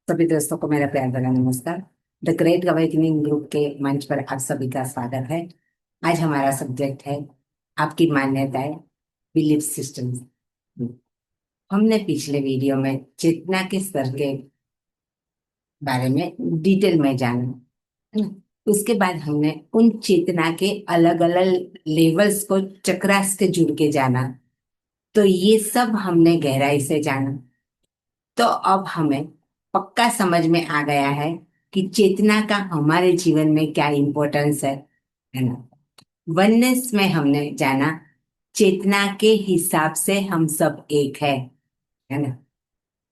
सभी दोस्तों को मेरा प्यार भरा नमस्कार। द ग्रेट अवेकनिंग ग्रुप के मंच पर आप सभी का स्वागत है। आज हमारा सब्जेक्ट है आपकी मान्यताएं, बिलीफ सिस्टम्स। हमने पिछले वीडियो में चेतना के स्तर के बारे में डिटेल में जाना, है ना। उसके बाद हमने उन चेतना के अलग अलग लेवल्स को चक्रास के जुड़ के जाना। तो ये सब हमने गहराई से जाना। तो अब हमें पक्का समझ में आ गया है कि चेतना का हमारे जीवन में क्या इम्पोर्टेंस है ना। वननेस में हमने जाना, चेतना के हिसाब से हम सब एक है ना।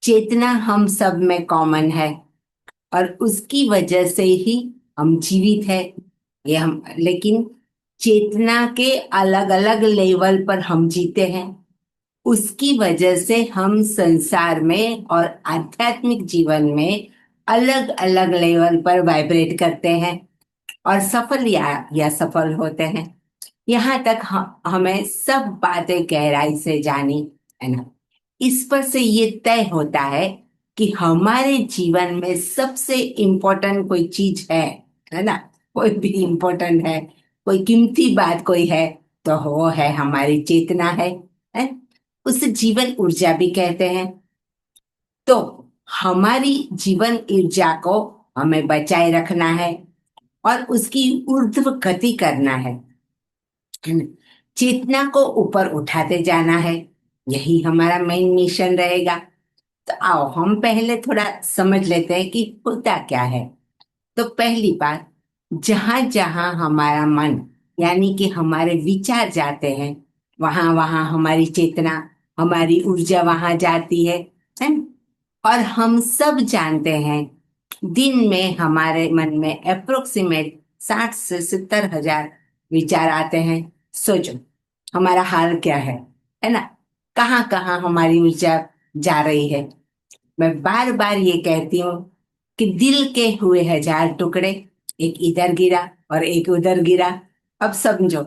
चेतना हम सब में कॉमन है और उसकी वजह से ही हम जीवित है। ये हम लेकिन चेतना के अलग अलग लेवल पर हम जीते हैं। उसकी वजह से हम संसार में और आध्यात्मिक जीवन में अलग अलग लेवल पर वाइब्रेट करते हैं और सफल या सफल होते हैं। यहाँ तक हमें सब बातें गहराई से जानी, है ना। इस पर से ये तय होता है कि हमारे जीवन में सबसे इम्पोर्टेंट कोई चीज है ना। कोई भी इम्पोर्टेंट है, कोई कीमती बात कोई है, तो वो है हमारी चेतना है। उसे जीवन ऊर्जा भी कहते हैं। तो हमारी जीवन ऊर्जा को हमें बचाए रखना है और उसकी ऊर्ध्व गति करना है ना। चेतना को ऊपर उठाते जाना है, यही हमारा मेन मिशन रहेगा। तो आओ हम पहले थोड़ा समझ लेते हैं कि होता क्या है। तो पहली बात, जहां जहां हमारा मन यानी कि हमारे विचार जाते हैं, वहां वहां हमारी चेतना, हमारी ऊर्जा वहां जाती है ना? और हम सब जानते हैं दिन में हमारे मन में अप्रोक्सीमेट 60 से 70 हजार विचार आते हैं। सोचो हमारा हाल क्या है ना। कहाँ कहाँ हमारी ऊर्जा जा रही है। मैं बार बार ये कहती हूँ कि दिल के हुए 1000 टुकड़े, एक इधर गिरा और एक उधर गिरा। अब समझो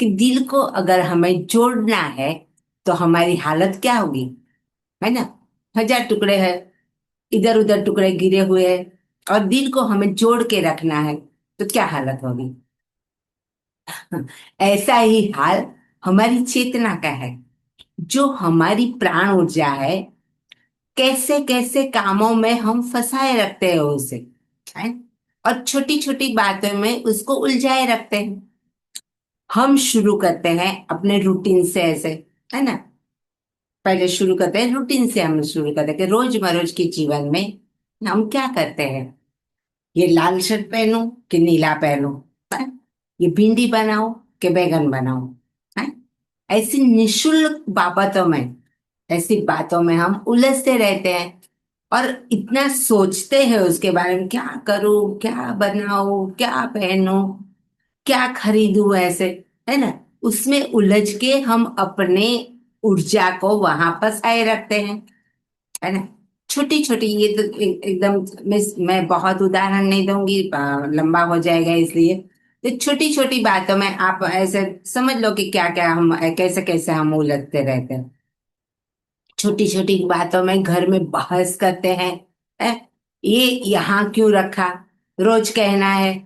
कि दिल को अगर हमें जोड़ना है तो हमारी हालत क्या होगी, है ना। 1000 टुकड़े हैं, इधर उधर टुकड़े गिरे हुए हैं, और दिल को हमें जोड़ के रखना है, तो क्या हालत होगी। ऐसा ही हाल हमारी चेतना का है। जो हमारी प्राण ऊर्जा है, कैसे कैसे कामों में हम फंसाए रखते हैं उसे, है। और छोटी छोटी बातों में उसको उलझाए रखते हैं। हम शुरू करते हैं अपने रूटीन से ऐसे, है ना। पहले शुरू करते हैं रूटीन से, हम शुरू करते हैं कि रोजमर्रा के जीवन में हम क्या करते हैं। ये लाल शर्ट पहनूं कि नीला पहनूं, है? ये भिंडी बनाओ कि बैगन बनाओ, है। ऐसी निशुल्क बाबतों में, ऐसी बातों में हम उलझते रहते हैं और इतना सोचते हैं उसके बारे में, क्या करूं, क्या बनाऊं, क्या पहनूं, क्या खरीदूं, ऐसे, है ना। उसमें उलझ के हम अपने ऊर्जा को वहां फंसाए रखते हैं, है ना। छोटी छोटी, ये तो एकदम, मैं बहुत उदाहरण नहीं दूंगी, लंबा हो जाएगा इसलिए। तो छोटी छोटी बातों में आप ऐसे समझ लो कि क्या क्या हम, कैसे कैसे हम उलझते रहते हैं। छोटी छोटी बातों में घर में बहस करते हैं, है? ये यहाँ क्यों रखा, रोज कहना है।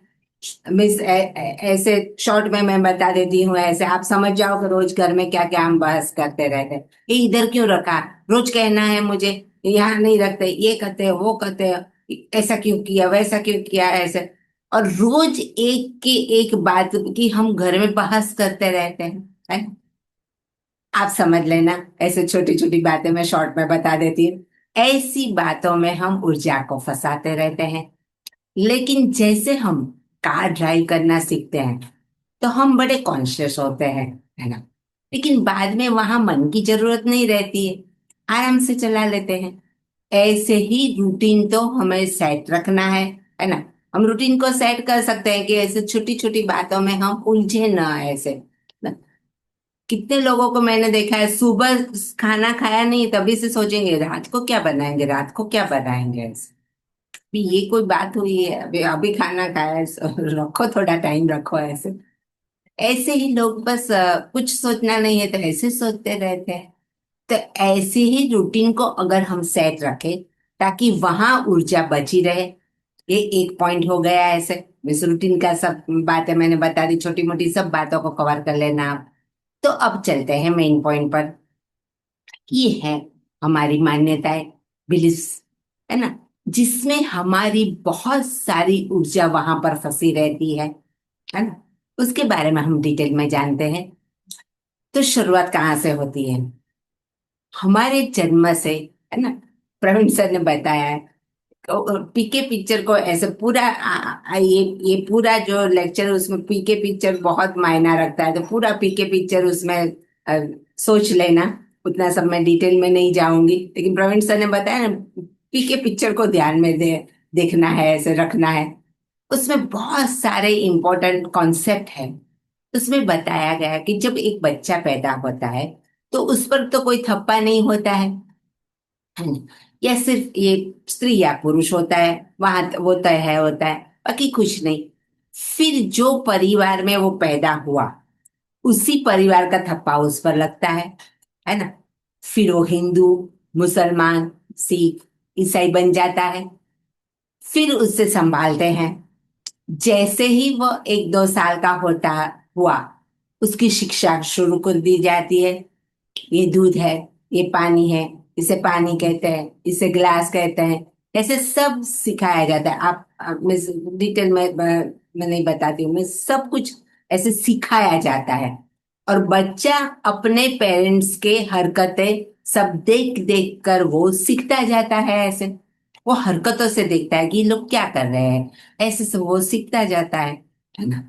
मिस ऐसे शॉर्ट में मैं बता देती हूँ, ऐसे आप समझ जाओ कि रोज घर में क्या क्या हम बहस करते रहते हैं। ये इधर क्यों रखा, रोज कहना है मुझे, यहाँ नहीं रखते, ये करते हैं, वो करते हैं, ऐसा क्यों किया, वैसा क्यों किया, ऐसे। और रोज एक की एक बात की हम घर में बहस करते रहते हैं, है? आप समझ लेना, ऐसे छोटी छोटी बातें मैं शॉर्ट में बता देती हूँ। ऐसी बातों में हम ऊर्जा को फंसाते रहते हैं। लेकिन जैसे हम कार ड्राइव करना सीखते हैं तो हम बड़े कॉन्शियस होते हैं, है ना। लेकिन बाद में वहां मन की जरूरत नहीं रहती है, आराम से चला लेते हैं। ऐसे ही रूटीन तो हमें सेट रखना है ना। हम रूटीन को सेट कर सकते हैं कि ऐसे छोटी छोटी बातों में हम उलझे ना, ऐसे ना। कितने लोगों को मैंने देखा है, सुबह खाना खाया नहीं तभी से सोचेंगे रात को क्या बनाएंगे, रात को क्या बनाएंगे, ऐसे। भी ये कोई बात हुई है, अभी अभी खाना खाया है, रखो थोड़ा टाइम रखो, ऐसे। ऐसे ही लोग बस कुछ सोचना नहीं है तो ऐसे सोचते रहते हैं। तो ऐसे ही रूटीन को अगर हम सेट रखें ताकि वहां ऊर्जा बची रहे। ये एक पॉइंट हो गया ऐसे। इस रूटीन का सब बातें मैंने बता दी, छोटी मोटी सब बातों को कवर कर लेना आप। तो अब चलते हैं मेन पॉइंट पर। ये है हमारी मान्यताएं, बिलीफ्स, है ना, जिसमें हमारी बहुत सारी ऊर्जा वहां पर फंसी रहती है ना। उसके बारे में हम डिटेल में जानते हैं। तो शुरुआत कहाँ से होती है? हमारे जन्म से, है ना। प्रवीण सर ने बताया है। पीके पिक्चर को ऐसे पूरा ये पूरा जो लेक्चर है उसमें पीके पिक्चर बहुत मायना रखता है, तो पूरा पीके पिक्चर उसमें अ, सोच लेना। उतना सब मैं डिटेल में नहीं जाऊंगी, लेकिन प्रवीण सर ने बताया ना, पीके पिक्चर को ध्यान में देखना है, ऐसे रखना है। उसमें बहुत सारे इंपॉर्टेंट कॉन्सेप्ट है। उसमें बताया गया है कि जब एक बच्चा पैदा होता है तो उस पर तो कोई थप्पा नहीं होता है ना। या सिर्फ ये स्त्री या पुरुष होता है, वहां वो तय है होता है, बाकी कुछ नहीं। फिर जो परिवार में वो पैदा हुआ उसी परिवार का थप्पा उस पर लगता है ना। फिर वो हिंदू, मुसलमान, सिख, ईसाई बन जाता है। फिर उससे संभालते हैं। जैसे ही वो 1-2 साल का होता हुआ, उसकी शिक्षा शुरू कर दी जाती है। ये दूध है, ये पानी है, इसे पानी कहते हैं, इसे ग्लास कहते हैं। ऐसे सब सिखाया जाता है। मैं डिटेल में मैं नहीं बताती हूँ, मैं सब कुछ ऐसे सिखाया जाता है। और बच्चा अपने पेरेंट्स के हरकतें सब देख देख कर वो सीखता जाता है ऐसे। वो हरकतों से देखता है कि ये लोग क्या कर रहे हैं, ऐसे सब वो सीखता जाता है ना।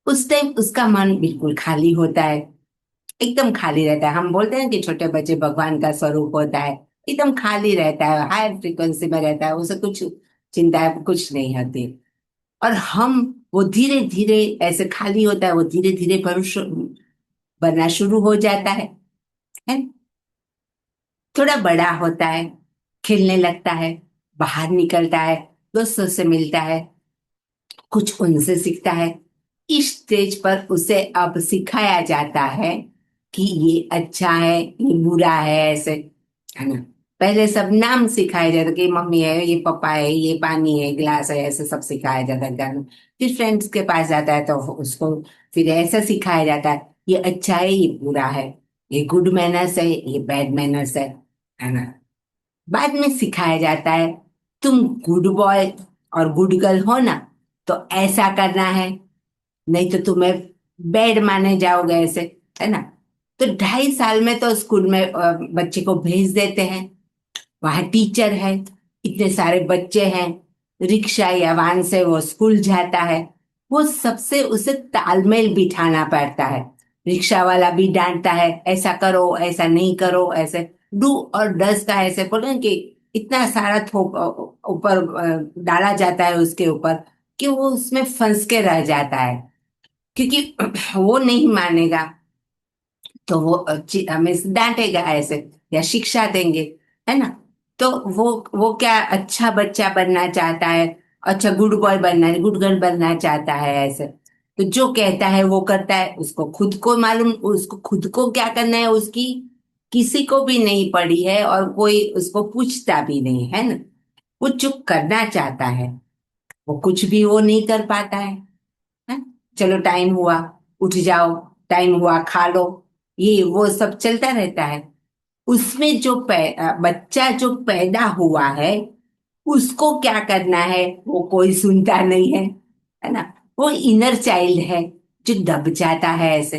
उस टाइम उसका मन बिल्कुल खाली होता है, एकदम खाली रहता है। हम बोलते हैं कि छोटे बच्चे भगवान का स्वरूप होता है। एकदम खाली रहता है, हाई फ्रिक्वेंसी में रहता है, उसे कुछ चिंता कुछ नहीं होती। और हम वो धीरे धीरे ऐसे खाली होता है, वो धीरे धीरे बनना शुरू हो जाता है। थोड़ा बड़ा होता है, खेलने लगता है, बाहर निकलता है, दोस्तों से मिलता है, कुछ उनसे सीखता है। इस स्टेज पर उसे अब सिखाया जाता है कि ये अच्छा है, ये बुरा है, ऐसे, है ना। पहले सब नाम सिखाया जाता कि मम्मी है, ये पापा है, ये पानी है, गिलास है, ऐसे सब सिखाया जाता है घर में। फिर फ्रेंड्स के पास जाता है तो उसको फिर ऐसा सिखाया जाता है, ये अच्छा है, ये बुरा है, ये गुड मैनर्स है, ये बैड मैनर्स है ना। बाद में सिखाया जाता है, तुम गुड बॉय और गुड गर्ल हो ना, तो ऐसा करना है, नहीं तो तुम्हें बैड माने जाओगे, ऐसे, है ना। तो 2.5 साल में तो स्कूल में बच्चे को भेज देते हैं। वहां टीचर है, इतने सारे बच्चे हैं, रिक्शा या वाहन से वो स्कूल जाता है। वो सबसे उसे तालमेल बिठाना पड़ता है। रिक्शा वाला भी डांटता है, ऐसा करो, ऐसा नहीं करो, ऐसे डू और डस का ऐसे बोलो ना कि इतना सारा थोप ऊपर डाला जाता है उसके ऊपर कि वो उसमें फंस के रह जाता है। क्योंकि वो नहीं मानेगा तो वो हमें डांटेगा ऐसे या शिक्षा देंगे, है ना। तो वो क्या अच्छा बच्चा बनना चाहता है, अच्छा गुड बॉय बनना है, गुड गर्ल बनना चाहता है ऐसे। तो जो कहता है वो करता है, उसको खुद को मालूम, उसको खुद को क्या करना है उसकी किसी को भी नहीं पड़ी है, और कोई उसको पूछता भी नहीं है ना। वो जो करना चाहता है वो कुछ भी वो नहीं कर पाता है। चलो टाइम हुआ, उठ जाओ, टाइम हुआ, खा लो, ये वो सब चलता रहता है। उसमें जो बच्चा जो पैदा हुआ है उसको क्या करना है वो कोई सुनता नहीं है ना। वो इनर चाइल्ड है जो दब जाता है ऐसे।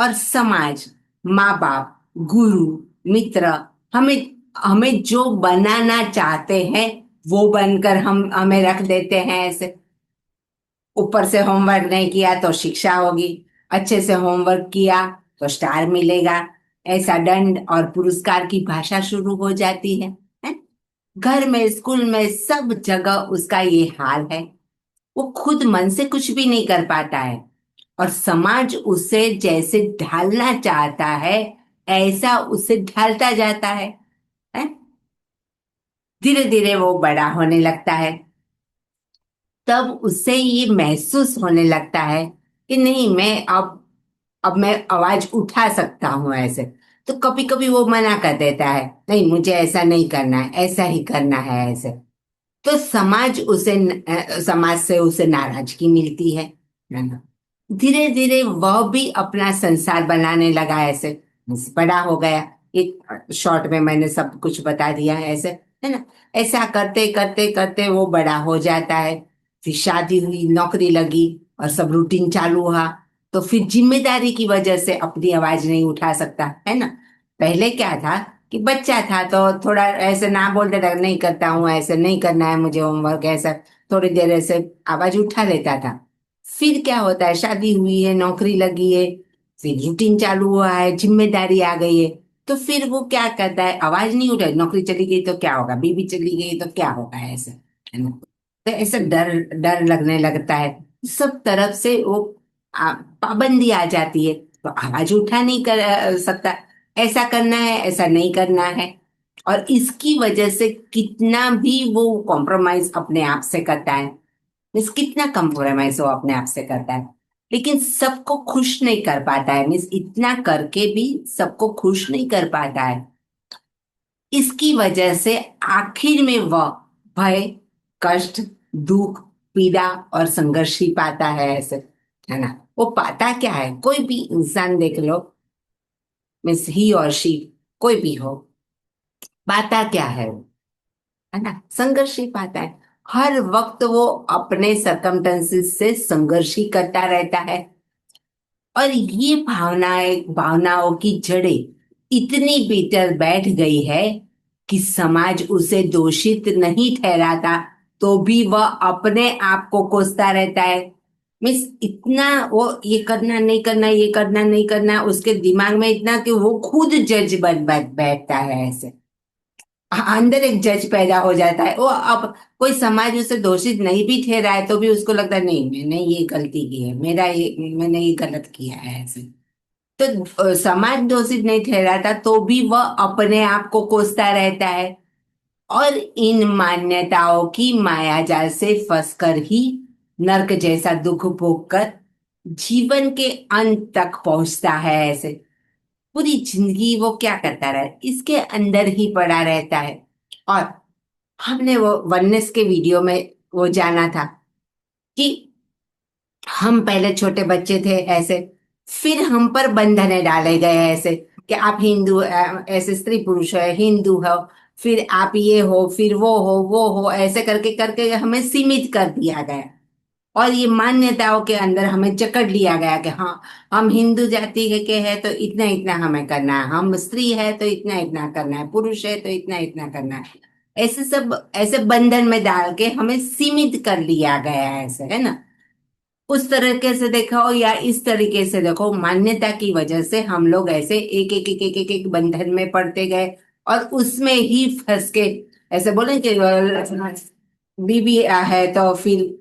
और समाज, माँ बाप, गुरु, मित्र, हमें हमें जो बनाना चाहते हैं वो बनकर हम हमें रख देते हैं ऐसे। ऊपर से होमवर्क नहीं किया तो शिक्षा होगी, अच्छे से होमवर्क किया तो स्टार मिलेगा, ऐसा दंड और पुरस्कार की भाषा शुरू हो जाती है? घर में, स्कूल में, सब जगह उसका ये हाल है। वो खुद मन से कुछ भी नहीं कर पाता है, और समाज उसे जैसे ढालना चाहता है ऐसा उसे ढालता जाता है? धीरे धीरे वो बड़ा होने लगता है। तब उसे ये महसूस होने लगता है कि नहीं, मैं अब मैं आवाज उठा सकता हूं ऐसे। तो कभी कभी वो मना कर देता है, नहीं मुझे ऐसा नहीं करना है, ऐसा ही करना है ऐसे। तो समाज से उसे नाराजगी मिलती है ना। धीरे धीरे वह भी अपना संसार बनाने लगा ऐसे, बड़ा हो गया। एक शॉर्ट में मैंने सब कुछ बता दिया है ऐसे, है ना। ऐसा करते करते करते वो बड़ा हो जाता है। फिर शादी हुई, नौकरी लगी, और सब रूटीन चालू हुआ। तो फिर जिम्मेदारी की वजह से अपनी आवाज नहीं उठा सकता, है ना। पहले क्या था कि बच्चा था तो थोड़ा ऐसे ना बोलते था, नहीं करता हूँ, ऐसे नहीं करना है मुझे होमवर्क ऐसा, थोड़ी देर ऐसे आवाज उठा लेता था। फिर क्या होता है, शादी हुई है, नौकरी लगी है, फिर रूटीन चालू हुआ है, जिम्मेदारी आ गई है। तो फिर वो क्या करता है, आवाज नहीं उठाई, नौकरी चली गई तो क्या होगा, बीवी चली गई तो क्या होगा ऐसे, है ना। तो ऐसा डर डर लगने लगता है। सब तरफ से वो पाबंदी आ जाती है, तो आवाज उठा नहीं कर सकता, ऐसा करना है, ऐसा नहीं करना है। और इसकी वजह से कितना भी वो कॉम्प्रोमाइज अपने आप से करता है, मीन्स कितना कॉम्प्रोमाइज वो अपने आप से करता है, लेकिन सबको खुश नहीं कर पाता है। मीन्स इतना करके भी सबको खुश नहीं कर पाता है। इसकी वजह से आखिर में वह भय, कष्ट, दुख, पीड़ा और संघर्ष ही पाता है ऐसे, है ना। वो पाता क्या है, कोई भी इंसान देख लो, मीन्स ही और शी, कोई भी हो, पाता क्या है ना, संघर्ष ही पाता है। हर वक्त वो अपने सरकमटेंसेस से संघर्ष ही करता रहता है। और ये भावनाओं की जड़ें इतनी भीतर बैठ गई है कि समाज उसे दोषित नहीं ठहराता, तो भी वह अपने आप को कोसता रहता है। मिस इतना वो ये करना नहीं करना, ये करना नहीं करना, उसके दिमाग में इतना कि वो खुद जज बन बैठता है ऐसे। अंदर एक जज पैदा हो जाता है वो। अब कोई समाज उसे दोषित नहीं भी ठहरा है तो भी उसको लगता है, नहीं मैंने ये गलती की है, मैंने ये गलत किया है ऐसे। तो समाज दोषित नहीं ठहराता तो भी वह अपने आप को कोसता रहता है। और इन मान्यताओं की माया जाल से फंसकर ही नर्क जैसा दुख भोग कर जीवन के अंत तक पहुंचता है ऐसे। पूरी जिंदगी वो क्या करता रहा, इसके अंदर ही पड़ा रहता है। और हमने वो वननेस के वीडियो में वो जाना था कि हम पहले छोटे बच्चे थे ऐसे, फिर हम पर बंधने डाले गए ऐसे कि आप हिंदू ऐसे स्त्री पुरुष है, हिंदू हो, फिर आप ये हो, फिर वो हो, ऐसे करके करके हमें सीमित कर दिया गया। और ये मान्यताओं के अंदर हमें जकड़ लिया गया कि हाँ, हम हिंदू जाति के हैं तो इतना इतना हमें करना है, हम स्त्री है तो इतना इतना करना है, पुरुष है तो इतना इतना करना है। ऐसे सब ऐसे बंधन में डाल के हमें सीमित कर लिया गया है ऐसे, है ना। उस तरीके से देखो या इस तरीके से देखो, मान्यता की वजह से हम लोग ऐसे एक एक एक एक एक, एक बंधन में पड़ते गए, और उसमें ही फंस के ऐसे बोले कि बीबी है तो फिर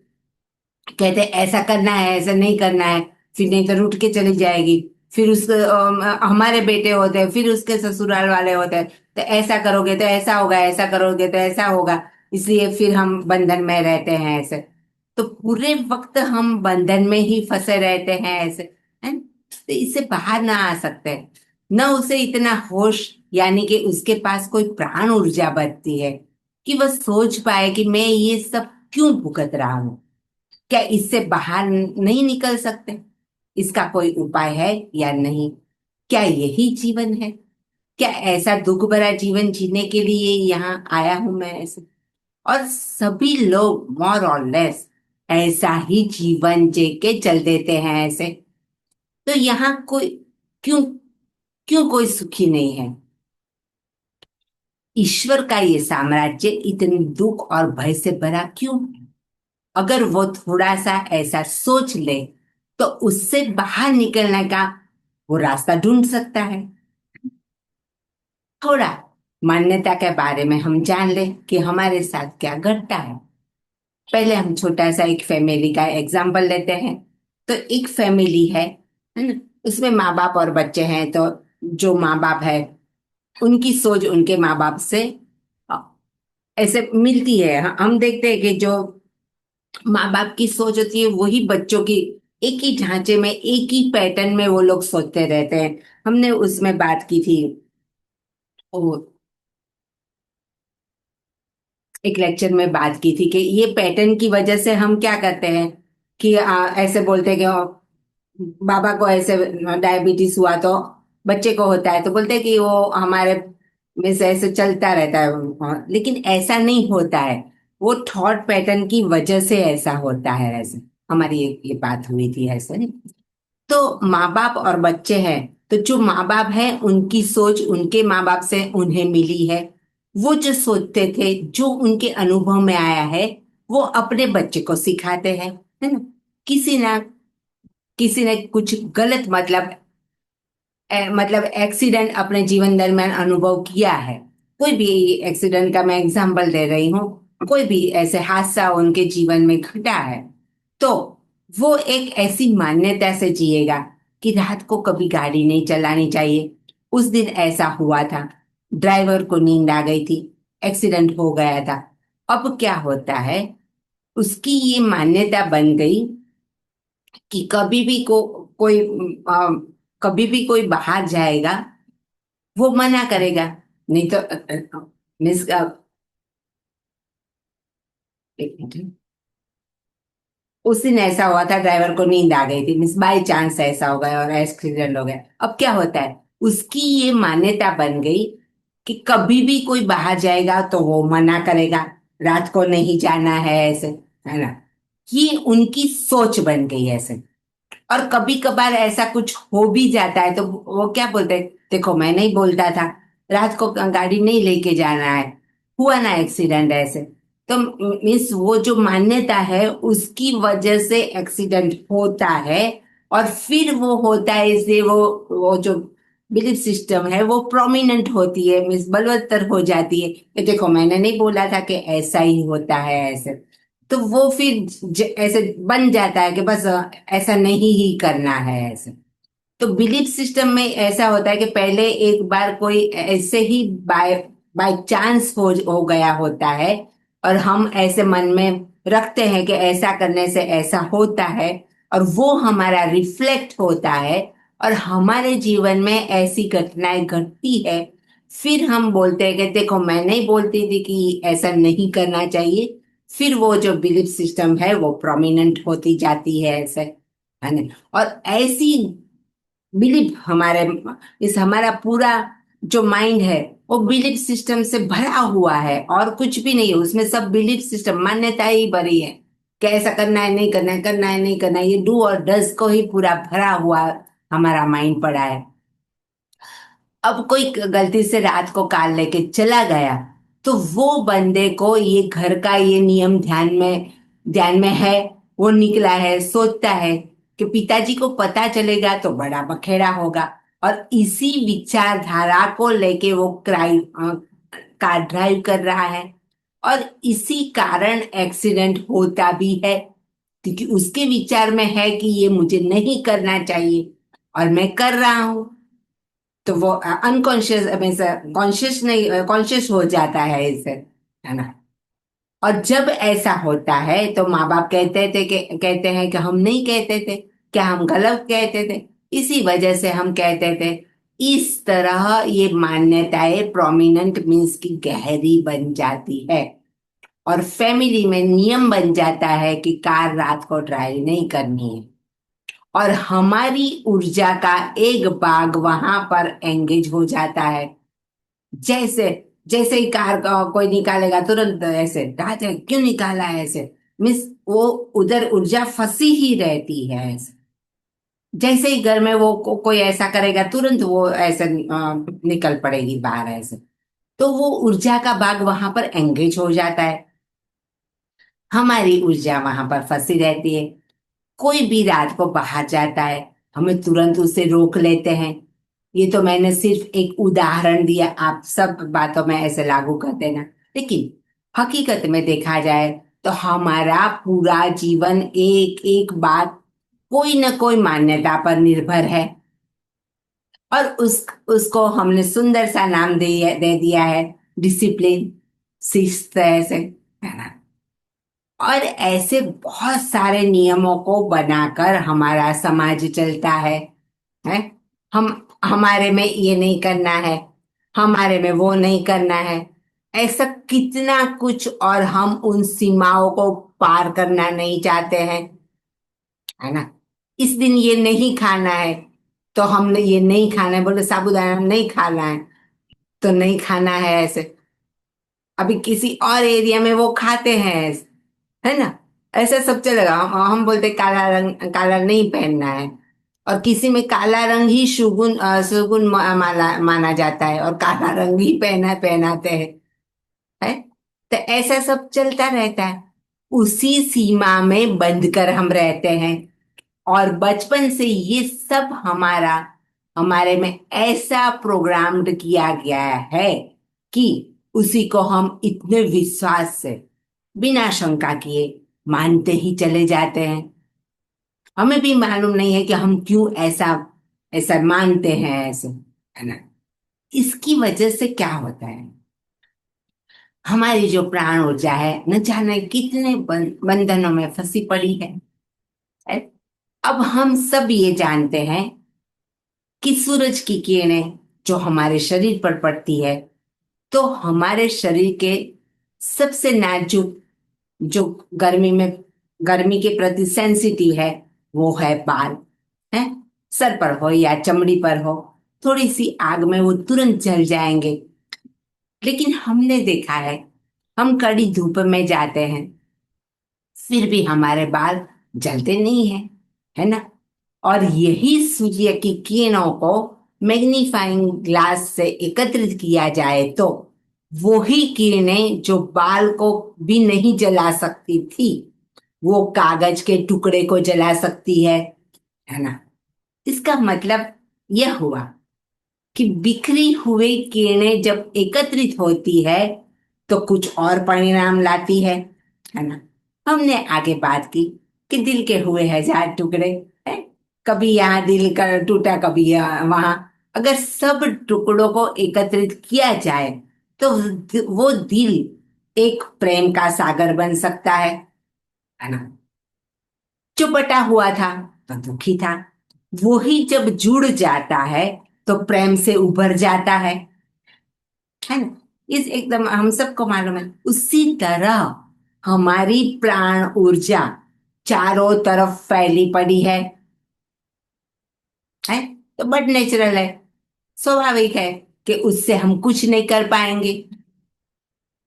कहते ऐसा करना है, ऐसा नहीं करना है, फिर नहीं तो रूठ के चली जाएगी। फिर उसके हमारे बेटे होते हैं, फिर उसके ससुराल वाले होते हैं, तो ऐसा करोगे तो ऐसा होगा, ऐसा करोगे तो ऐसा होगा, इसलिए फिर हम बंधन में रहते हैं ऐसे। तो पूरे वक्त हम बंधन में ही फंसे रहते हैं ऐसे, है न? तो इससे बाहर ना आ सकते, न उसे इतना होश, यानी कि उसके पास कोई प्राण ऊर्जा बचती है कि वह सोच पाए कि मैं ये सब क्यों भुगत रहा हूं, क्या इससे बाहर नहीं निकल सकते, इसका कोई उपाय है या नहीं, क्या यही जीवन है, क्या ऐसा दुख भरा जीवन जीने के लिए यहाँ आया हूं मैं ऐसे। और सभी लोग मोर और लेस ऐसा ही जीवन जी के चल देते हैं ऐसे। तो यहाँ कोई क्यों क्यों कोई सुखी नहीं है। ईश्वर का ये साम्राज्य इतने दुख और भय से भरा क्यों है? अगर वो थोड़ा सा ऐसा सोच ले तो उससे बाहर निकलने का वो रास्ता ढूंढ सकता है। थोड़ा मान्यता के बारे में हम जान ले कि हमारे साथ क्या घटता है। पहले हम छोटा सा एक फैमिली का एग्जाम्पल लेते हैं। तो एक फैमिली है ना, उसमें माँ बाप और बच्चे हैं। तो जो माँ बाप है उनकी सोच उनके माँ बाप से अ, ऐसे मिलती है। हम देखते हैं कि जो माँ बाप की सोच होती है वही बच्चों की एक ही ढांचे में, एक ही पैटर्न में वो लोग सोचते रहते हैं। हमने उसमें बात की थी, वो एक लेक्चर में बात की थी कि ये पैटर्न की वजह से हम क्या करते हैं कि ऐसे बोलते हैं कि बाबा को ऐसे डायबिटीज हुआ तो बच्चे को होता है, तो बोलते हैं कि वो हमारे में से ऐसे चलता रहता है। लेकिन ऐसा नहीं होता है। वो थॉट पैटर्न की वजह से ऐसा होता है। ऐसे हमारी ये बात हुई थी ऐसे। तो माँ बाप और बच्चे हैं, तो जो माँ बाप हैं उनकी सोच उनके माँ बाप से उन्हें मिली है। वो जो सोचते थे, जो उनके अनुभव में आया है, वो अपने बच्चे को सिखाते हैं, है ना। किसी ना किसी ने कुछ गलत मतलब मतलब एक्सीडेंट अपने जीवन दरमियान अनुभव किया है। कोई भी एक्सीडेंट का मैं एग्जांपल दे रही हूँ। कोई भी ऐसे हादसा उनके जीवन में घटा है, तो वो एक ऐसी मान्यता से जिएगा कि रात को कभी गाड़ी नहीं चलानी चाहिए। उस दिन ऐसा हुआ था, ड्राइवर को नींद आ गई थी, एक्सीडेंट हो गया था। अब क्या होता है, उसकी ये मान्यता बन गई कि कभी भी कोई कभी भी कोई बाहर जाएगा, वो मना करेगा। नहीं तो मिस एक मिनट। उस दिन ऐसा हुआ था, ड्राइवर को नींद आ गई थी, मिस बाई चांस ऐसा हो गया और एक्सीडेंट हो गया। अब क्या होता है, उसकी ये मान्यता बन गई कि कभी भी कोई बाहर जाएगा तो वो मना करेगा, रात को नहीं जाना है ऐसे, है ना। ये उनकी सोच बन गई ऐसे। और कभी कभार ऐसा कुछ हो भी जाता है तो वो क्या बोलते हैं, देखो मैं नहीं बोलता था, रात को गाड़ी नहीं लेके जाना है, हुआ ना एक्सीडेंट ऐसे। तो मीन्स वो जो मान्यता है उसकी वजह से एक्सीडेंट होता है। और फिर वो होता है, इसलिए वो जो बिलीफ सिस्टम है वो प्रोमिनेंट होती है, मीन्स बलवत्तर हो जाती है कि देखो मैंने नहीं बोला था कि ऐसा ही होता है ऐसे। तो वो फिर ऐसे बन जाता है कि बस ऐसा नहीं ही करना है ऐसे। तो बिलीफ सिस्टम में ऐसा होता है कि पहले एक बार कोई ऐसे ही बाय बाय चांस हो गया होता है, और हम ऐसे मन में रखते हैं कि ऐसा करने से ऐसा होता है, और वो हमारा रिफ्लेक्ट होता है, और हमारे जीवन में ऐसी घटनाएं घटती है। फिर हम बोलते हैं कि देखो मैं नहीं बोलती थी कि ऐसा नहीं करना चाहिए। फिर वो जो बिलीफ सिस्टम है वो प्रोमिनेंट होती जाती है ऐसे, है ना। और ऐसी बिलीफ हमारे इस हमारा पूरा जो माइंड है वो बिलीफ सिस्टम से भरा हुआ है, और कुछ भी नहीं है उसमें, सब बिलीफ सिस्टम मान्यता ही भरी है कि ऐसा करना है नहीं करना है, करना है नहीं करना है, ये डू और डज को ही पूरा भरा हुआ हमारा माइंड पड़ा है। अब कोई गलती से रात को कार लेके चला गया, तो वो बंदे को ये घर का ये नियम ध्यान में है। वो निकला है, सोचता है कि पिताजी को पता चलेगा तो बड़ा बखेड़ा होगा, और इसी विचारधारा को लेके वो कार ड्राइव कर रहा है। और इसी कारण एक्सीडेंट होता भी है, क्योंकि उसके विचार में है कि ये मुझे नहीं करना चाहिए और मैं कर रहा हूं। तो वो अनकॉन्शियस मीन्स कॉन्शियस नहीं, कॉन्शियस हो जाता है इससे, है ना। और जब ऐसा होता है तो माँ बाप कहते हैं कि हम नहीं कहते थे, क्या हम गलत कहते थे, इसी वजह से हम कहते थे। इस तरह ये मान्यताएं प्रोमिनेंट मीन्स की गहरी बन जाती है, और फैमिली में नियम बन जाता है कि कार रात को ड्राइव नहीं करनी है। और हमारी ऊर्जा का एक भाग वहां पर एंगेज हो जाता है। जैसे जैसे ही कार का कोई निकालेगा तुरंत ऐसे डांटे, क्यों निकाला है ऐसे, मिस वो उधर ऊर्जा फंसी ही रहती है ऐसे। जैसे ही घर में वो कोई ऐसा करेगा तुरंत वो ऐसे निकल पड़ेगी बाहर ऐसे। तो वो ऊर्जा का भाग वहां पर एंगेज हो जाता है, हमारी ऊर्जा वहां पर फंसी रहती है। कोई भी रात को बाहर जाता है, हमें तुरंत उसे रोक लेते हैं। ये तो मैंने सिर्फ एक उदाहरण दिया, आप सब बातों में ऐसे लागू कर देना। लेकिन हकीकत में देखा जाए तो हमारा पूरा जीवन एक एक बात, कोई न कोई मान्यता पर निर्भर है। और उसको हमने सुंदर सा नाम दे दिया है, डिसिप्लिन, शिस्त ऐसे, है ना। और ऐसे बहुत सारे नियमों को बनाकर हमारा समाज चलता है। हम हमारे में ये नहीं करना है, हमारे में वो नहीं करना है, ऐसा कितना कुछ, और हम उन सीमाओं को पार करना नहीं चाहते हैं, है ना। इस दिन ये नहीं खाना है, तो हमने ये नहीं खाना है, बोले साबूदाना नहीं खाना है तो नहीं खाना है ऐसे। अभी किसी और एरिया में वो खाते हैं, है ना। ऐसा सब चलेगा, हम बोलते काला रंग, काला नहीं पहनना है, और किसी में काला रंग ही शुगुन सुगुन माना जाता है, और काला रंग ही पहनाते हैं, है। तो ऐसा सब चलता रहता है, उसी सीमा में बंद कर हम रहते हैं। और बचपन से ये सब हमारे में ऐसा प्रोग्राम्ड किया गया है कि उसी को हम इतने विश्वास से, बिना शंका किए, मानते ही चले जाते हैं। हमें भी मालूम नहीं है कि हम क्यों ऐसा ऐसा मानते हैं ऐसे, है ना। इसकी वजह से क्या होता है, हमारी जो प्राण ऊर्जा है न जाने कितने बंधनों में फंसी पड़ी है। अब हम सब ये जानते हैं कि सूरज की किरणें जो हमारे शरीर पर पड़ती है, तो हमारे शरीर के सबसे नाजुक, जो गर्मी में, गर्मी के प्रति सेंसिटिव है, वो है बाल, है। सर पर हो या चमड़ी पर हो, थोड़ी सी आग में वो तुरंत जल जाएंगे। लेकिन हमने देखा है, हम कड़ी धूप में जाते हैं, फिर भी हमारे बाल जलते नहीं है, है ना। और यही सूर्य की किरणों को मैग्नीफाइंग ग्लास से एकत्रित किया जाए तो वही किरणें जो बाल को भी नहीं जला सकती थी, वो कागज के टुकड़े को जला सकती है ना। इसका मतलब यह हुआ कि बिखरी हुई किरणें जब एकत्रित होती है तो कुछ और परिणाम लाती है ना। हमने आगे बात की कि दिल के हुए 1000 टुकड़े, है। कभी यहाँ दिल का टूटा, कभी वहां। अगर सब टुकड़ों को एकत्रित किया जाए तो वो दिल एक प्रेम का सागर बन सकता है ना। जो बटा हुआ था तो दुखी था, वो ही जब जुड़ जाता है तो प्रेम से उभर जाता है ना। इस एकदम हम सबको मालूम है। उसी तरह हमारी प्राण ऊर्जा चारों तरफ फैली पड़ी है। तो बट नेचुरल है, स्वाभाविक है कि उससे हम कुछ नहीं कर पाएंगे,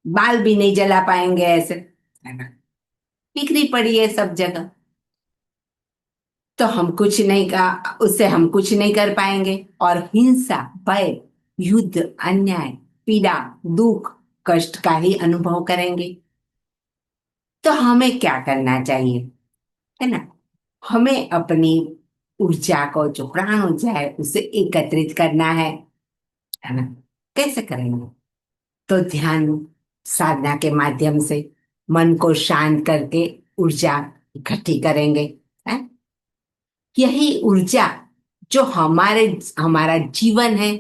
बाल भी नहीं जला पाएंगे ऐसे, है ना। बिखरी पड़ी है सब जगह, तो हम कुछ नहीं का उससे हम कुछ नहीं कर पाएंगे, और हिंसा, भय, युद्ध, अन्याय, पीड़ा, दुख, कष्ट का ही अनुभव करेंगे। तो हमें क्या करना चाहिए, है ना। हमें अपनी ऊर्जा को, जो प्राण ऊर्जा है, उसे एकत्रित करना है ना। कैसे करेंगे, तो ध्यान साधना के माध्यम से मन को शांत करके ऊर्जा इकट्ठी करेंगे, है। यही ऊर्जा जो हमारा जीवन है,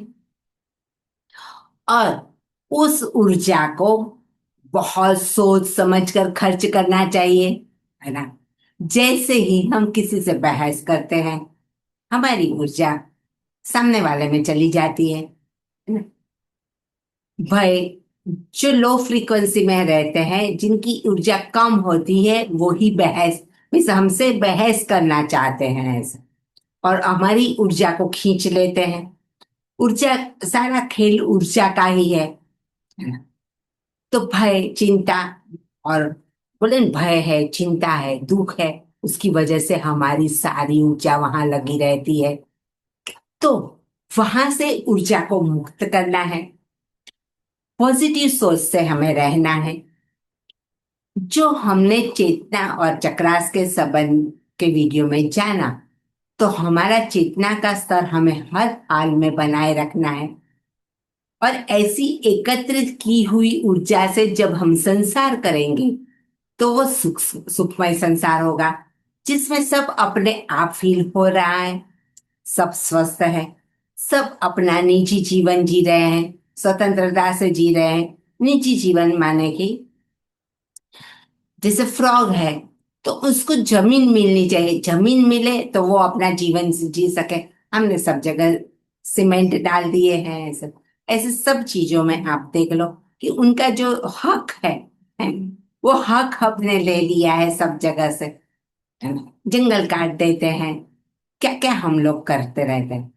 और उस ऊर्जा को बहुत सोच समझ कर खर्च करना चाहिए, है ना। जैसे ही हम किसी से बहस करते हैं, हमारी ऊर्जा सामने वाले में चली जाती है ना। भय, जो लो फ्रीक्वेंसी में रहते हैं, जिनकी ऊर्जा कम होती है, वो ही बहस, मीन्स हमसे बहस करना चाहते हैं ऐसे, और हमारी ऊर्जा को खींच लेते हैं। ऊर्जा, सारा खेल ऊर्जा का ही है ना। तो भय, चिंता, और बोले न, भय है, चिंता है, दुख है, उसकी वजह से हमारी सारी ऊर्जा वहां लगी रहती है। तो वहां से ऊर्जा को मुक्त करना है, पॉजिटिव सोच से हमें रहना है। जो हमने चेतना और चक्रास के संबंध के वीडियो में जाना, तो हमारा चेतना का स्तर हमें हर हाल में बनाए रखना है, और ऐसी एकत्रित की हुई ऊर्जा से जब हम संसार करेंगे तो वो सुखमय संसार होगा, जिसमें सब अपने आप फील हो रहा है, सब स्वस्थ है, सब अपना निजी जीवन जी रहे हैं, स्वतंत्रता से जी रहे हैं। निजी जीवन माने कि जैसे फ्रॉग है, तो उसको जमीन मिलनी चाहिए, जमीन मिले तो वो अपना जीवन जी सके। हमने सब जगह सीमेंट डाल दिए हैं, ऐसे ऐसे सब चीजों में आप देख लो कि उनका जो हक है, वो हक हमने ले लिया है सब जगह से, है ना। जंगल काट देते हैं, क्या क्या हम लोग करते रहते हैं।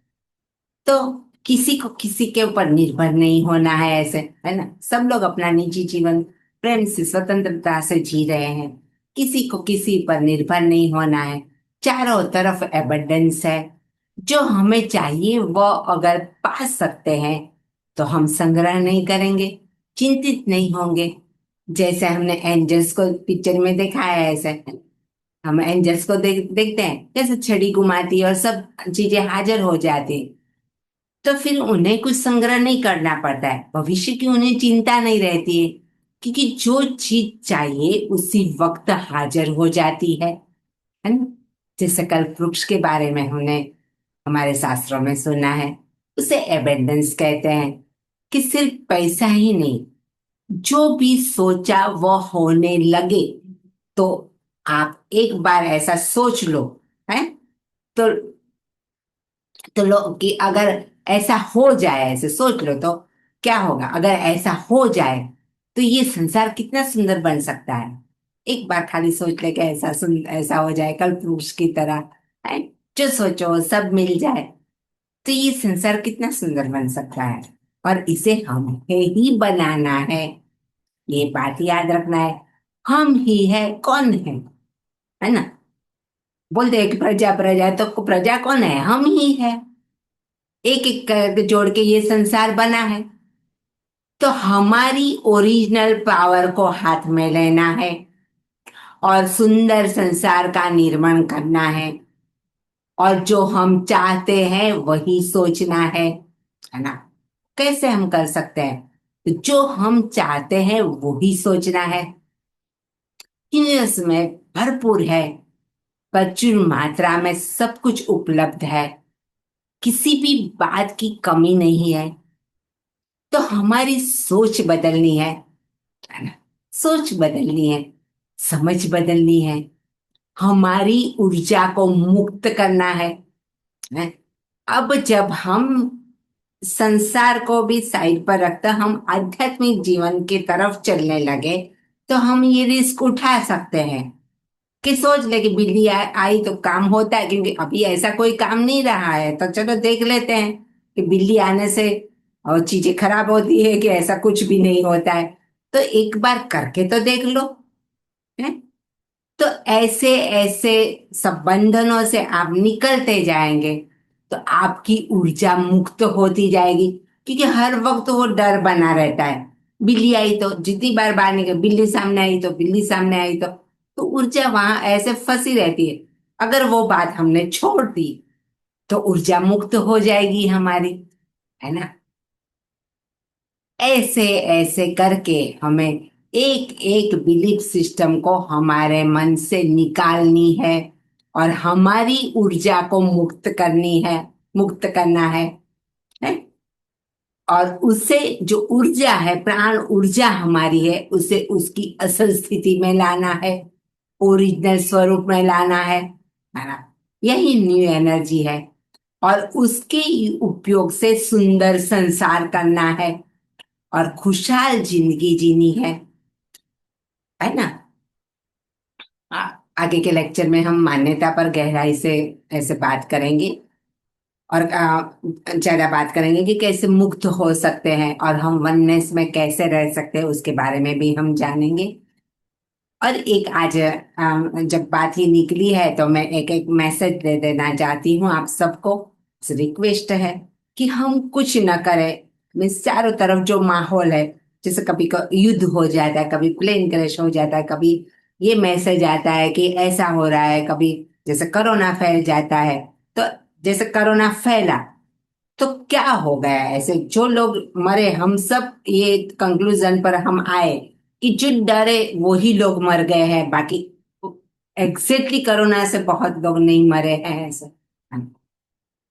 तो किसी को किसी के ऊपर निर्भर नहीं होना है, ऐसे है ना। सब लोग अपना निजी जीवन प्रेम से स्वतंत्रता से जी रहे हैं, किसी को किसी पर निर्भर नहीं होना है। चारों तरफ एबंडेंस है, जो हमें चाहिए वो अगर पा सकते हैं तो हम संग्रह नहीं करेंगे, चिंतित नहीं होंगे। जैसे हमने एंजल्स को पिक्चर में देखा है, ऐसे हम एंजल्स को देखते हैं कैसे छड़ी घुमाती है और सब चीजें हाजिर हो जाती है। तो फिर उन्हें कुछ संग्रह नहीं करना पड़ता है, भविष्य की उन्हें चिंता नहीं रहती है, क्योंकि जो चीज चाहिए उसी वक्त हाजिर हो जाती है ना। जैसे कल्प वृक्ष के बारे में हमने हमारे शास्त्रों में सुना है, उसे एबेंडेंस कहते हैं। कि सिर्फ पैसा ही नहीं, जो भी सोचा वो होने लगे। तो आप एक बार ऐसा सोच लो, है, तो लो कि अगर ऐसा हो जाए, ऐसे सोच लो तो क्या होगा अगर ऐसा हो जाए, तो ये संसार कितना सुंदर बन सकता है। एक बार खाली सोच ले कि ऐसा हो जाए कल्पवृक्ष की तरह, है, जो सोचो सब मिल जाए, तो ये संसार कितना सुंदर बन सकता है। और इसे हमें ही बनाना है, ये बात याद रखना है। हम ही है, कौन है ना। बोलते हैं कि प्रजा प्रजा, तो प्रजा कौन है, हम ही है। एक एक करके जोड़ के ये संसार बना है। तो हमारी ओरिजिनल पावर को हाथ में लेना है और सुंदर संसार का निर्माण करना है। और जो हम चाहते हैं वही सोचना है ना। कैसे हम कर सकते हैं, तो जो हम चाहते हैं वही सोचना है। यूनिवर्स में भरपूर है, प्रचुर मात्रा में सब कुछ उपलब्ध है, किसी भी बात की कमी नहीं है। तो हमारी सोच बदलनी है ना। सोच बदलनी है, समझ बदलनी है, हमारी ऊर्जा को मुक्त करना है। अब जब हम संसार को भी साइड पर रखकर हम आध्यात्मिक जीवन की तरफ चलने लगे, तो हम ये रिस्क उठा सकते हैं कि सोच ले कि बिल्ली आई तो काम होता है, क्योंकि अभी ऐसा कोई काम नहीं रहा है, तो चलो देख लेते हैं कि बिल्ली आने से और चीजें खराब होती है कि ऐसा कुछ भी नहीं होता है। तो एक बार करके तो देख लो, है। तो ऐसे ऐसे सब बंधनों से आप निकलते जाएंगे, तो आपकी ऊर्जा मुक्त होती जाएगी। क्योंकि हर वक्त वो डर बना रहता है, बिल्ली आई तो, जितनी बार बाहर निकल बिल्ली सामने आई तो, बिल्ली सामने आई तो ऊर्जा वहां ऐसे फंसी रहती है। अगर वो बात हमने छोड़ दी तो ऊर्जा मुक्त हो जाएगी हमारी, है ना। ऐसे ऐसे करके हमें एक एक बिलीफ सिस्टम को हमारे मन से निकालनी है और हमारी ऊर्जा को मुक्त करनी है, मुक्त करना है। और उसे जो ऊर्जा है, प्राण ऊर्जा हमारी है, उसे उसकी असल स्थिति में लाना है, ओरिजिनल स्वरूप में लाना है ना। यही न्यू एनर्जी है। और उसके उपयोग से सुंदर संसार करना है और खुशहाल जिंदगी जीनी है ना। आगे के लेक्चर में हम मान्यता पर गहराई से ऐसे बात करेंगे और ज्यादा बात करेंगे कि कैसे मुक्त हो सकते हैं और हम वननेस में कैसे रह सकते हैं, उसके बारे में भी हम जानेंगे। और एक आज जब बात ही निकली है तो मैं एक एक मैसेज दे देना चाहती हूँ आप सबको। रिक्वेस्ट है कि हम कुछ न करें। मीन्स चारों तरफ जो माहौल है, जैसे कभी युद्ध हो जाता है, कभी प्लेन क्रैश हो जाता है, कभी ये मैसेज आता है कि ऐसा हो रहा है, कभी जैसे कोरोना फैल जाता है। तो जैसे कोरोना फैला तो क्या हो गया, ऐसे जो लोग मरे, हम सब ये कंक्लूजन पर हम आए कि जो डरे वही लोग मर गए हैं, बाकी एग्जैक्टली कोरोना से बहुत लोग नहीं मरे हैं ऐसे।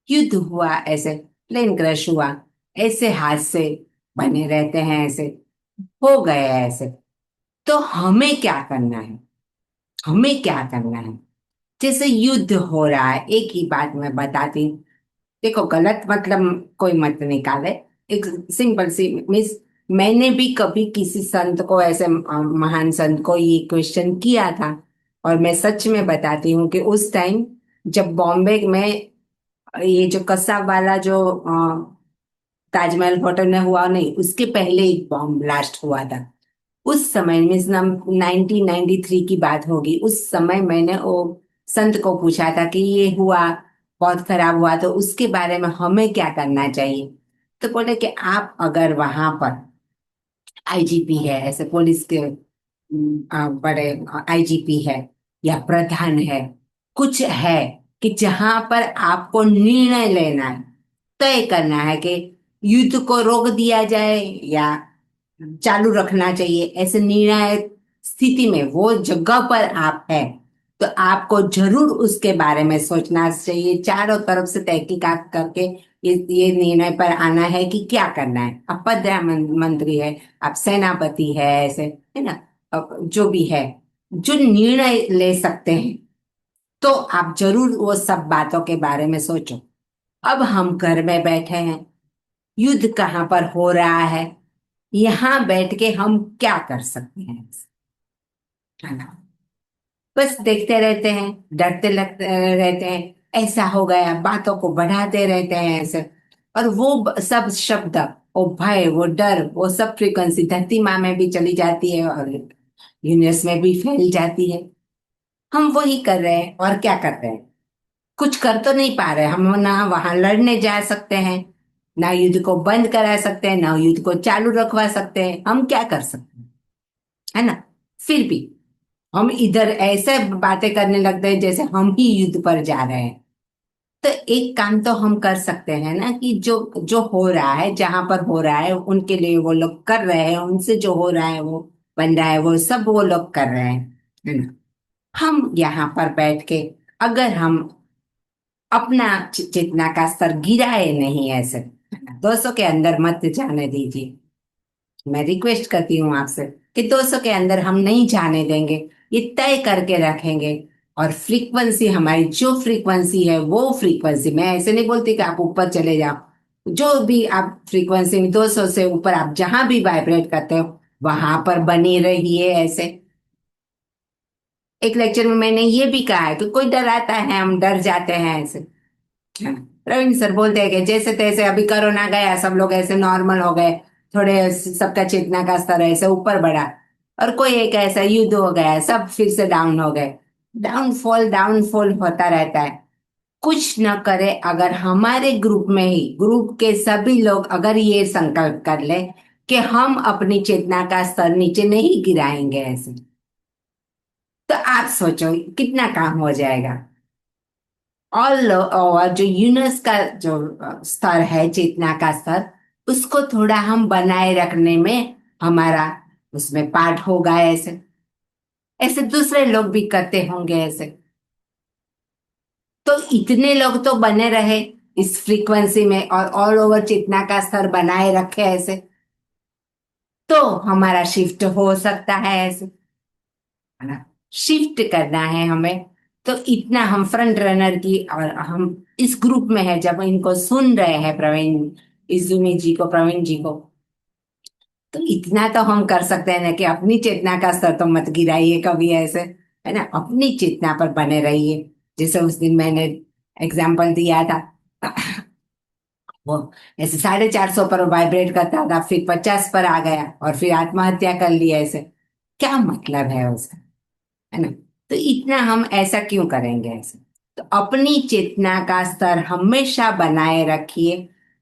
युद्ध हुआ, ऐसे प्लेन क्रैश हुआ, ऐसे हादसे बने रहते हैं, ऐसे हो गए हैं ऐसे। तो हमें क्या करना है? हमें क्या करना है? जैसे युद्ध हो रहा है, एक ही बात मैं बताती हूँ। देखो, गलत मतलब कोई मत निकाले। एक सिंपल सी मिस, मैंने भी कभी किसी संत को ऐसे महान संत को ये क्वेश्चन किया था। और मैं सच में बताती हूँ कि उस टाइम जब बॉम्बे में ये जो कसाब वाला जो ताजमहल होटल में हुआ नहीं, उसके पहले एक बॉम्ब ब्लास्ट हुआ था। उस समय में 1993 की बात होगी। उस समय मैंने वो संत को पूछा था कि ये हुआ, बहुत खराब हुआ, तो उसके बारे में हमें क्या करना चाहिए। तो बोले कि आप अगर वहां पर आईजीपी है, ऐसे पुलिस के बड़े आईजीपी है या प्रधान है, कुछ है कि जहां पर आपको निर्णय लेना है, तय करना है कि युद्ध को रोक दिया जाए या चालू रखना चाहिए, ऐसे निर्णायक स्थिति में वो जगह पर आप है, तो आपको जरूर उसके बारे में सोचना चाहिए। चारों तरफ से तहकीकात करके ये निर्णय पर आना है कि क्या करना है। आप प्रधानमंत्री है, आप सेनापति है, ऐसे है ना, अब जो भी है, जो निर्णय ले सकते हैं, तो आप जरूर वो सब बातों के बारे में सोचो। अब हम घर में बैठे हैं, युद्ध कहाँ पर हो रहा है, यहाँ बैठ के हम क्या कर सकते हैं? है ना, बस देखते रहते हैं, डरते लगते रहते हैं, ऐसा हो गया, बातों को बढ़ाते रहते हैं ऐसे। और वो सब शब्द, वो भय, वो डर, वो सब फ्रीक्वेंसी धरती माँ में भी चली जाती है और यूनिवर्स में भी फैल जाती है। हम वही कर रहे हैं, और क्या कर रहे हैं? कुछ कर तो नहीं पा रहे हम, ना वहां लड़ने जा सकते हैं, ना युद्ध को बंद करा सकते हैं, ना युद्ध को चालू रखवा सकते हैं। हम क्या कर सकते हैं? है ना। फिर भी हम इधर ऐसे बातें करने लगते हैं जैसे हम ही युद्ध पर जा रहे हैं। तो एक काम तो हम कर सकते हैं ना, कि जो जो हो रहा है, जहां पर हो रहा है, उनके लिए वो लोग कर रहे हैं, उनसे जो हो रहा है वो बन रहा है, वो सब वो लोग कर रहे हैं। है ना। हम यहाँ पर बैठ के अगर हम अपना चेतना का स्तर गिराए नहीं ऐसे, है ना, 200 के अंदर मत जाने दीजिए। मैं रिक्वेस्ट करती हूँ आपसे कि 200 के अंदर हम नहीं जाने देंगे, ये तय करके रखेंगे। और फ्रीक्वेंसी, हमारी जो फ्रीक्वेंसी है वो फ्रीक्वेंसी, मैं ऐसे नहीं बोलती कि आप ऊपर चले जाओ, जो भी आप फ्रीक्वेंसी में 200 से ऊपर आप जहां भी वाइब्रेट करते हो, वहां पर बनी रहिए ऐसे। एक लेक्चर में मैंने ये भी कहा है कि कोई डराता है, हम डर जाते हैं ऐसे। हाँ, प्रवीण सर बोलते हैं कि जैसे तैसे अभी कोरोना गया, सब लोग ऐसे नॉर्मल हो गए, थोड़े सबका चेतना का स्तर ऐसे ऊपर बढ़ा, और कोई एक ऐसा युद्ध हो गया, सब फिर से डाउन हो गए। डाउनफॉल डाउनफॉल होता रहता है। कुछ न करे, अगर हमारे ग्रुप में ही, ग्रुप के सभी लोग अगर ये संकल्प कर ले कि हम अपनी चेतना का स्तर नीचे नहीं गिराएंगे ऐसे, तो आप सोचो कितना काम हो जाएगा। और जो यूनस का जो स्तर है, चेतना का स्तर, उसको थोड़ा हम बनाए रखने में हमारा उसमें पार्ट होगा ऐसे। ऐसे दूसरे लोग भी करते होंगे ऐसे। तो इतने लोग तो बने रहे इस फ्रीक्वेंसी में और ऑल ओवर चेतना का स्तर बनाए रखे ऐसे, तो हमारा शिफ्ट हो सकता है ऐसे। है ना, शिफ्ट करना है हमें। तो इतना हम फ्रंट रनर की, और हम इस ग्रुप में है, जब इनको सुन रहे हैं प्रवीण, इजुमी जी को, प्रवीण जी को, तो इतना तो हम कर सकते हैं ना कि अपनी चेतना का स्तर तो मत गिराइए कभी ऐसे। है ना, अपनी चेतना पर बने रहिए। जैसे उस दिन मैंने एग्जाम्पल दिया था, वो ऐसे 450 पर वाइब्रेट करता था, फिर 50 पर आ गया और फिर आत्महत्या कर लिया ऐसे। क्या मतलब है उसका? है ना। तो इतना हम ऐसा क्यों करेंगे ऐसे? तो अपनी चेतना का स्तर हमेशा बनाए रखिए।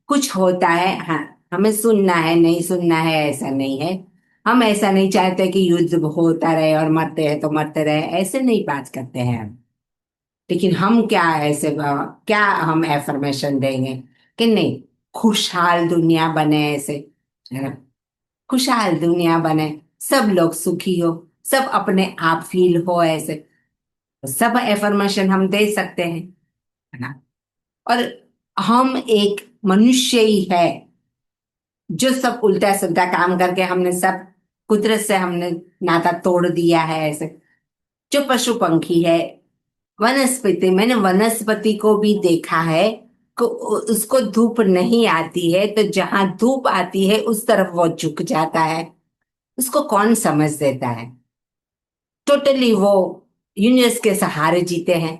कुछ होता है, हाँ, हमें सुनना है, नहीं सुनना है ऐसा नहीं है। हम ऐसा नहीं चाहते कि युद्ध होता रहे और मरते हैं तो मरते रहे, ऐसे नहीं बात करते हैं हम। लेकिन हम क्या ऐसे क्या हम एफर्मेशन देंगे कि नहीं, खुशहाल दुनिया बने ऐसे, है ना, खुशहाल दुनिया बने, सब लोग सुखी हो, सब अपने आप फील हो ऐसे, तो सब एफर्मेशन हम दे सकते हैं। है ना। और हम एक मनुष्य ही है जो सब उल्टा सुल्टा काम करके हमने सब कुदरत से हमने नाता तोड़ दिया है ऐसे। जो पशु पंखी है, वनस्पति, मैंने वनस्पति को भी देखा है कि उसको धूप नहीं आती है तो जहां धूप आती है उस तरफ वो झुक जाता है। उसको कौन समझ देता है? टोटली वो यूनिवर्स के सहारे जीते हैं।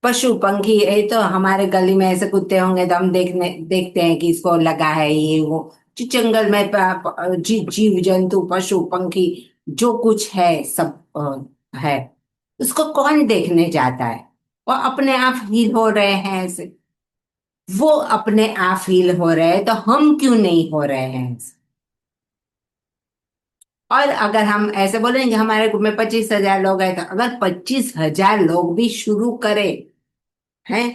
पशु पंखी, ये तो हमारे गली में ऐसे कुत्ते होंगे तो हम देखते हैं कि इसको लगा है ये वो। जो जंगल में जीव जंतु पशु पंखी जो कुछ है सब है। उसको कौन देखने जाता है? वो अपने आप हील हो रहे हैं ऐसे। वो अपने आप हील हो रहे हैं तो हम क्यों नहीं हो रहे हैं ऐसे? और अगर हम ऐसे बोलेंगे हमारे ग्रुप में 25,000 लोग हैं, तो अगर 25,000 लोग भी शुरू करें हैं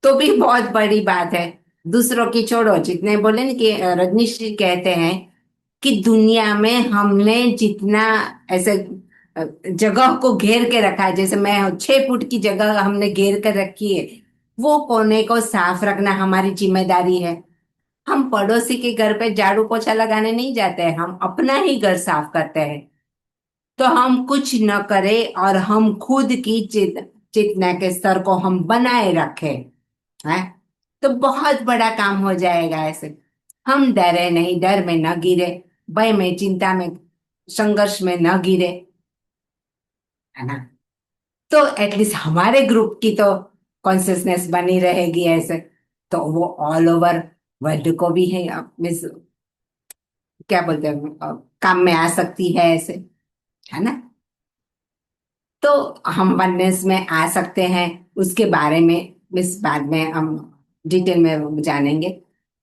तो भी बहुत बड़ी बात है। दूसरों की छोड़ो, जितने बोले ना कि रजनीश जी कहते हैं कि दुनिया में हमने जितना ऐसे जगह को घेर के रखा है, जैसे मैं 6 फुट की जगह हमने घेर कर रखी है, वो कोने को साफ रखना हमारी जिम्मेदारी है। हम पड़ोसी के घर पे झाड़ू पोछा लगाने नहीं जाते हैं, हम अपना ही घर साफ करते हैं। तो हम कुछ न करें और हम खुद की चेतना के स्तर को हम बनाए रखें, है तो बहुत बड़ा काम हो जाएगा ऐसे। हम डरे नहीं, डर में न गिरे, भय में चिंता में संघर्ष में न गिरे, है ना? तो एटलीस्ट हमारे ग्रुप की तो कॉन्सियसनेस बनी रहेगी ऐसे। तो वो ऑल ओवर वर्ल्ड को भी है, मीन्स क्या बोलते हैं, काम में आ सकती है ऐसे, है ना? तो हम वननेस में आ सकते हैं, उसके बारे में इस बाद में हम डिटेल में जानेंगे।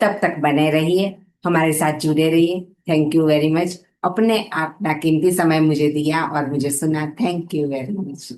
तब तक बने रहिए, हमारे साथ जुड़े रहिए। थैंक यू वेरी मच, अपने अपना कीमती समय मुझे दिया और मुझे सुना। Thank you very much.